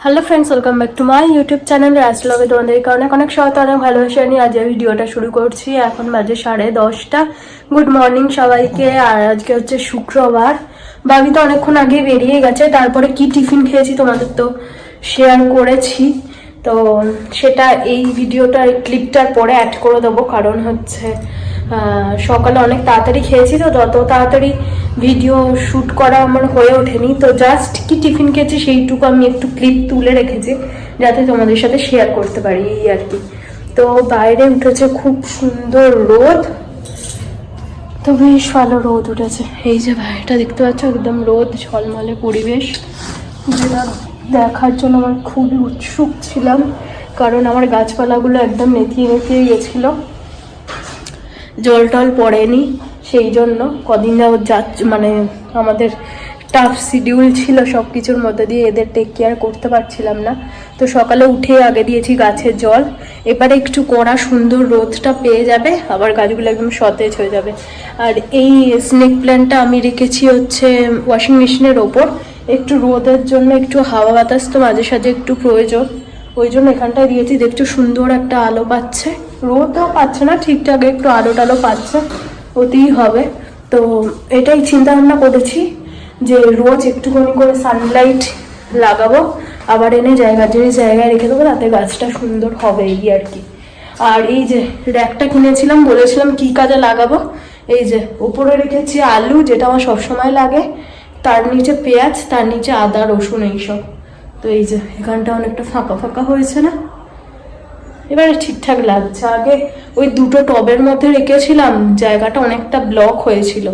Hello friends, welcome back to my YouTube channel রাজলগে। তোমাদেরকে অনেক অনেক স্বাগত, অনেক ভালোবাসা নিয়ে আজ ভিডিওটা শুরু করছি। এখন বাজে 10:30। গুড মর্নিং সবাইকে। আর আজকে হচ্ছে শুক্রবার। বাবি তো অনেকক্ষণ আগে বেরিয়ে গেছে। তারপরে কি টিফিন খেয়েছি তোমাদের তো শেয়ার করেছি, তো সেটা এই ভিডিওটার ক্লিপটার পরে অ্যাড করে দেবো। কারণ হচ্ছে সকালে অনেক তাড়াতাড়ি খেয়েছি, তো যত তাড়াতাড়ি ভিডিও শ্যুট করা আমার হয়ে ওঠেনি। তো জাস্ট কি টিফিন খেয়েছি সেইটুকু আমি একটু ক্লিপ তুলে রেখেছি, যাতে তোমাদের সাথে শেয়ার করতে পারি, এই আর কি। তো বাইরে উঠেছে খুব সুন্দর রোদ, তো বেশ ভালো রোদ উঠেছে। এই যে বাইরেটা দেখতে পাচ্ছ, একদম রোদ ঝলমলে পরিবেশ, যেটা দেখার জন্য আমার খুবই উৎসুক ছিলাম। কারণ আমার গাছপালাগুলো একদম নেতিয়ে নেতিয়ে গেছিলো, জল টল পড়েনি, সেই জন্য কদিন যাবত যাচ্ছে, মানে আমাদের টাফ শিডিউল ছিল, সব কিছুর মধ্যে দিয়ে এদের টেক কেয়ার করতে পারছিলাম না। তো সকালে উঠে আগে দিয়েছি গাছের জল। এবারে একটু কড়া সুন্দর রোদটা পেয়ে যাবে, আবার গাছগুলো একদম সতেজ হয়ে যাবে। আর এই স্নেক প্ল্যান্টটা আমি রেখেছি হচ্ছে ওয়াশিং মেশিনের ওপর, একটু রোদের জন্য, একটু হাওয়া বাতাস তো মাঝে সাঝে একটু প্রয়োজন, ওই জন্য এখানটায় দিয়েছি। দেখছো সুন্দর একটা আলো পাচ্ছে, রোদও পাচ্ছে না ঠিকঠাক, একটু আলো টালো পাচ্ছে, ওতেই হবে। তো এটাই চিন্তা ভাবনা করেছি যে রোজ একটুখানি করে সানলাইট লাগাবো, আবার এনে জায়গায় রেখে দেবো, তাতে গাছটা সুন্দর হবে, এই আর কি। আর এই যে র্যাকটা কিনেছিলাম, বলেছিলাম কি কাজে লাগাবো। এই যে উপরে রেখেছি আলু, যেটা আমার সবসময় লাগে, তার নিচে পেঁয়াজ, তার নিচে আদা রসুন এইসব। তো এই যে এখানটা অনেকটা ফাঁকা ফাঁকা হয়েছে না, এবারে ঠিকঠাক লাগছে। আগে ওই দুটো টবের মধ্যে রেখেছিলাম, জায়গাটা অনেকটা ব্লক হয়েছিল।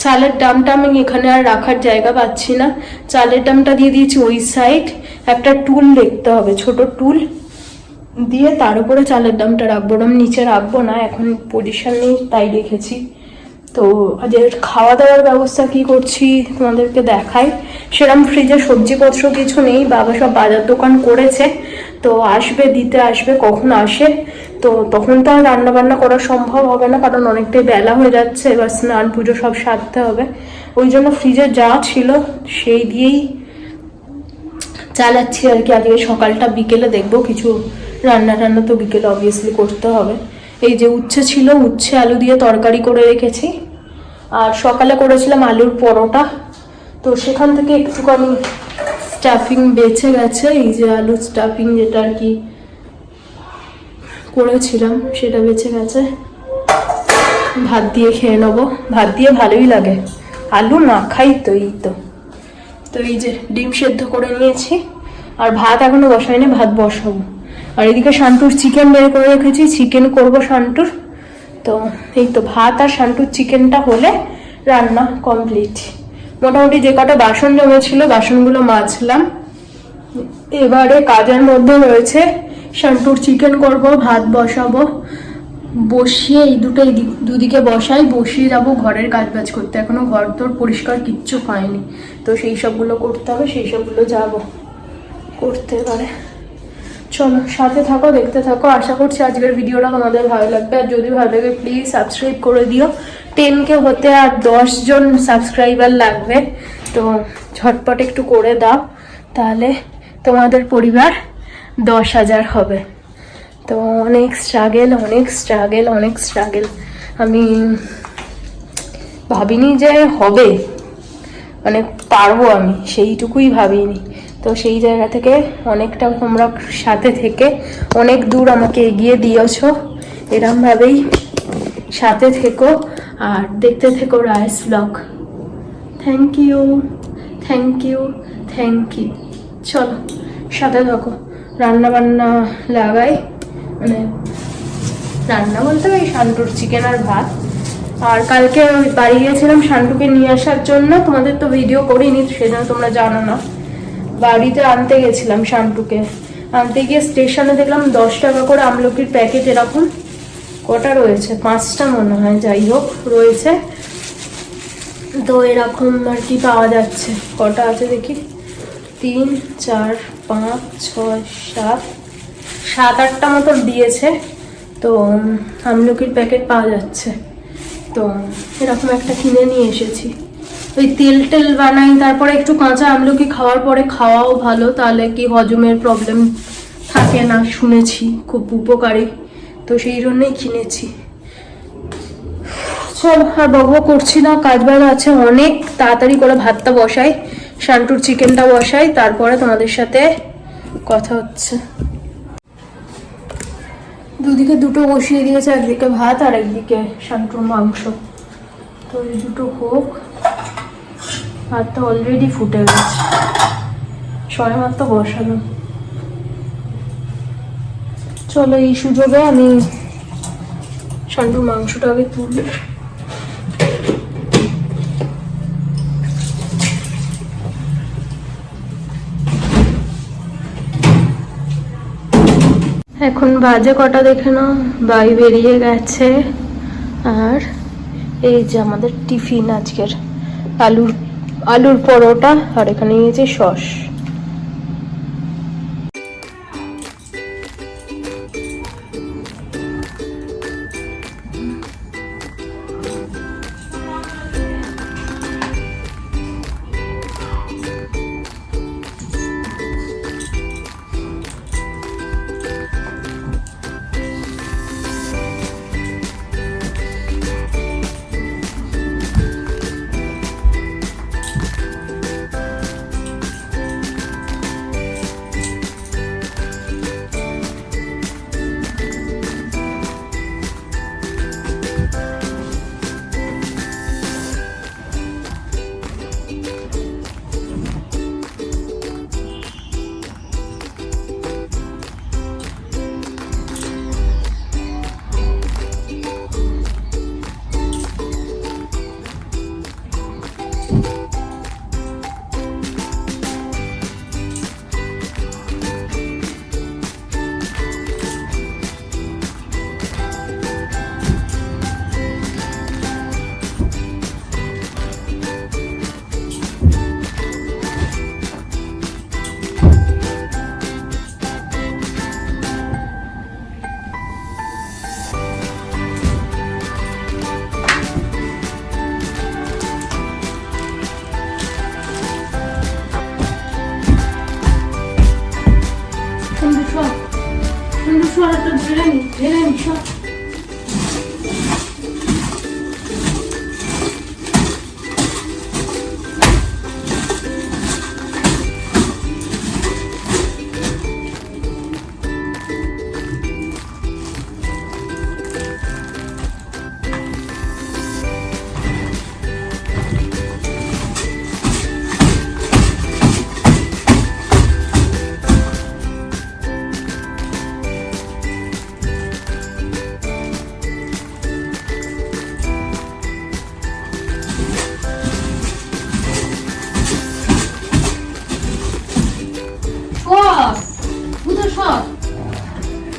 চালের ডামটা আমি এখানে আর রাখার জায়গা পাচ্ছি না, চালের ডামটা দিয়ে দিয়েছি ওই সাইড। একটা টুল দেখতে হবে, ছোট টুল দিয়ে তার উপরে চালের ডামটা রাখবো, আমি নিচে রাখবো না, এখন পজিশন নেই তাই রেখেছি। তো আজ খাওয়া দাওয়ার ব্যবস্থা কি করছি তোমাদেরকে দেখাই। সেরকম ফ্রিজে সবজিপত্র কিছু নেই, বাবা সব বাজার দোকান করেছে, তো আসবে, দিতে আসবে, কখন আসে তো তখন তো আর রান্না বান্না করা সম্ভব হবে না, কারণ অনেকটাই বেলা হয়ে যাচ্ছে, এবার স্নান পুজো সব সারতে হবে। ওই জন্য ফ্রিজে যা ছিল সেই দিয়েই চালাচ্ছি আর কি। আজকে সকালটা, বিকেলে দেখবো কিছু রান্না টান্না তো বিকেলে অবভিয়াসলি করতে হবে। এই যে উচ্ছে ছিল, উচ্ছে আলু দিয়ে তরকারি করে রেখেছি। আর সকালে করেছিলাম আলুর পরোটা, তো সেখান থেকে একটুখানি স্টাফিং বেঁচে গেছে। এই যে আলুর স্টাফিং যেটা আর কি করেছিলাম, সেটা বেঁচে গেছে, ভাত দিয়ে খেয়ে নেবো। ভাত দিয়ে ভালোই লাগে, আলু মাখাই তো। এই তো এই যে ডিম সেদ্ধ করে নিয়েছি, আর ভাত এখনো বসাইনি, ভাত বসাবো। আর এদিকে শান্টুর চিকেন বের করে রেখেছি, চিকেন করবো শান্টুর। তো এই তো ভাত আর শান্টুর চিকেনটা হলে রান্না কমপ্লিট। মোটামুটি যে কটা বাসন জমেছিল বাসনগুলো মাজলাম। এবারে কাজের মধ্যে রয়েছে শান্টুর চিকেন করব, ভাত বসাবো, বসিয়ে এই দুদিকে বসাই, বসিয়ে যাবো ঘরের কাজ বাজ করতে। এখনো ঘর তোর পরিষ্কার কিচ্ছু হয়নি, তো সেই সবগুলো করতে হবে, সেই সবগুলো যাবো করতে পারে। চলো সাথে থাকো, দেখতে থাকো। আশা করছি আজকের ভিডিওটা তোমাদের ভালো লাগবে, আর যদি ভালো লাগে প্লিজ সাবস্ক্রাইব করে দিও। 10K হতে আর 10 জন সাবস্ক্রাইবার লাগবে, তো ঝটপট একটু করে দাও, তাহলে তোমাদের পরিবার 10,000 হবে। তো অনেক স্ট্রাগেল। আমি ভাবিনি যে হবে, মানে পারবো আমি, সেইটুকুই ভাবিনি। তো সেই জায়গা থেকে অনেকটা তোমরা সাথে থেকে অনেক দূর আমাকে এগিয়ে দিয়েছো, এরমভাবেই সাথে থেকো আর দেখতে থেকো রাইস ব্লগ। Thank you. চলো সাথে থাকো, রান্না বান্না লাগাই, মানে রান্না বলতে ওই শান্টুর চিকেন আর ভাত। আর কালকে বাড়ি গিয়েছিলাম শান্টুকে নিয়ে আসার জন্য, তোমাদের তো ভিডিও করিনি, সেজন্য তোমরা জানো না। বাড়িতে আনতে গেছিলাম শান্টুকে, আনতে গিয়ে স্টেশনে দেখলাম 10 টাকা করে আমলকির প্যাকেট, এরকম কটা রয়েছে, 5টা মনে হয়, যাই হোক রয়েছে। তো এরকম আর কি পাওয়া যাচ্ছে, কটা আছে দেখি, 3, 4, 5, 6, 7, 8টা মতো দিয়েছে। তো আমলকির প্যাকেট পাওয়া যাচ্ছে, তো এরকম একটা কিনে নিয়ে এসেছি। ওই তেল টেল বানাই, তারপরে একটু কাঁচা আমলকি খাওয়ার পরে খাওয়াও ভালো, তাহলে কি হজমের প্রবলেম থাকে না, শুনেছি খুব উপকারী, তো সেই জন্যই কিনেছি। চল আর বকবক করছি না, কাজ বাজ আছে অনেক, তাড়াতাড়ি করে ভাতটা বসাই, শান্টুর চিকেনটা বসাই, তারপরে তোমাদের সাথে কথা হচ্ছে। দুদিকে দুটো বসিয়ে দিয়েছে, একদিকে ভাত আর একদিকে শান্টুর মাংস, তো এই দুটো হোক। ভাতটা অলরেডি ফুটে গেছে, সবে মাত্র বসানো। চলো এই সুযোগে আমি শান্টুর মাংসটা আগে তুলি। এখন বাজে কটা দেখে নাও, বাই বেরিয়ে গেছে। আর এই যে আমাদের টিফিন আজকের আলুর পরোটা, আর এখানে নিয়েছে সস।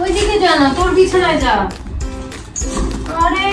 ওইদিকে যা না, তোর বিছানায় যা। আরে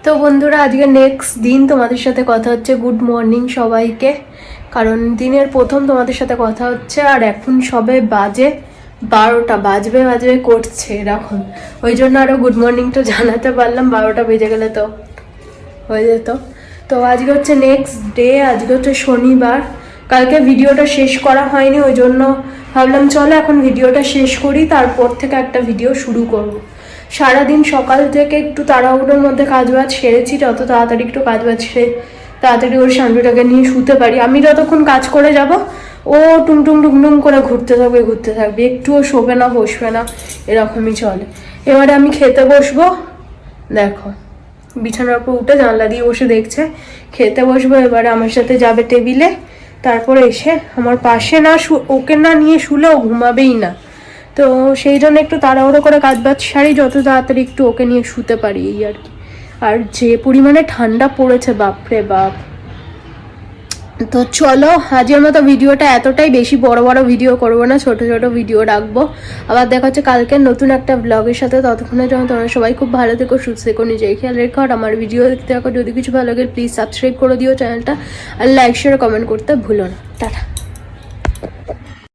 তো বন্ধুরা আজকে নেক্সট দিন তোমাদের সাথে কথা হচ্ছে। গুড মর্নিং সবাইকে, কারণ দিনের প্রথম তোমাদের সাথে কথা হচ্ছে। আর এখন সবে বাজে 12টা, বাজবে করছে এরকম, ওই জন্য আরও গুড মর্নিংটা জানাতে পারলাম। 12টা বেজে গেলে তো হয়ে যেত। তো আজকে হচ্ছে নেক্সট ডে, আজকে হচ্ছে শনিবার। কালকে ভিডিওটা শেষ করা হয়নি, ওই জন্য ভাবলাম চলো এখন ভিডিওটা শেষ করি, তারপর থেকে একটা ভিডিও শুরু করব। সারাদিন সকাল থেকে একটু তাড়াহুড়োর মধ্যে কাজবাজ সেরেছি, যত তাড়াতাড়ি একটু কাজবাজ সেরে তাড়াতাড়ি ওর শান্তিটাকে নিয়ে শুতে পারি। আমি যতক্ষণ কাজ করে যাব ও টুংটুং টুংটুং করে ঘুরতে থাকবে, একটুও শোবে না বসবে না, এরকমই চলে। এবারে আমি খেতে বসবো, দেখো বিছানার উপর উঠে জানলা দিয়ে বসে দেখছে। খেতে বসবো, এবারে আমার সাথে যাবে টেবিলে, তারপরে এসে আমার পাশে না ওকে না নিয়ে শুলে ও ঘুমাবেই না। তো সেই জন্য একটু তাড়াহুড়ো করে কাজবাজ সারি, যত তাড়াতাড়ি একটু ওকে নিয়ে শুতে পারি এই আর কি। আর যে পরিমাণে ঠান্ডা পড়েছে বাপরে বাপ। তো চলো আজকের মতো ভিডিওটা এতটাই, বেশি বড় ভিডিও করবো না, ছোট ভিডিও রাখবো। আবার দেখা হচ্ছে কালকে নতুন একটা ব্লগের সাথে। ততক্ষণের জন্য তোমরা সবাই খুব ভালো থেকো, সুস্থ থেকো, নিজের খেয়াল রেখো। আর আমার ভিডিও দেখতে থাকো, যদি কিছু ভালো লাগে প্লিজ সাবস্ক্রাইব করে দিও চ্যানেলটা, আর লাইক শেয়ার কমেন্ট করতে ভুলো না। টাটা।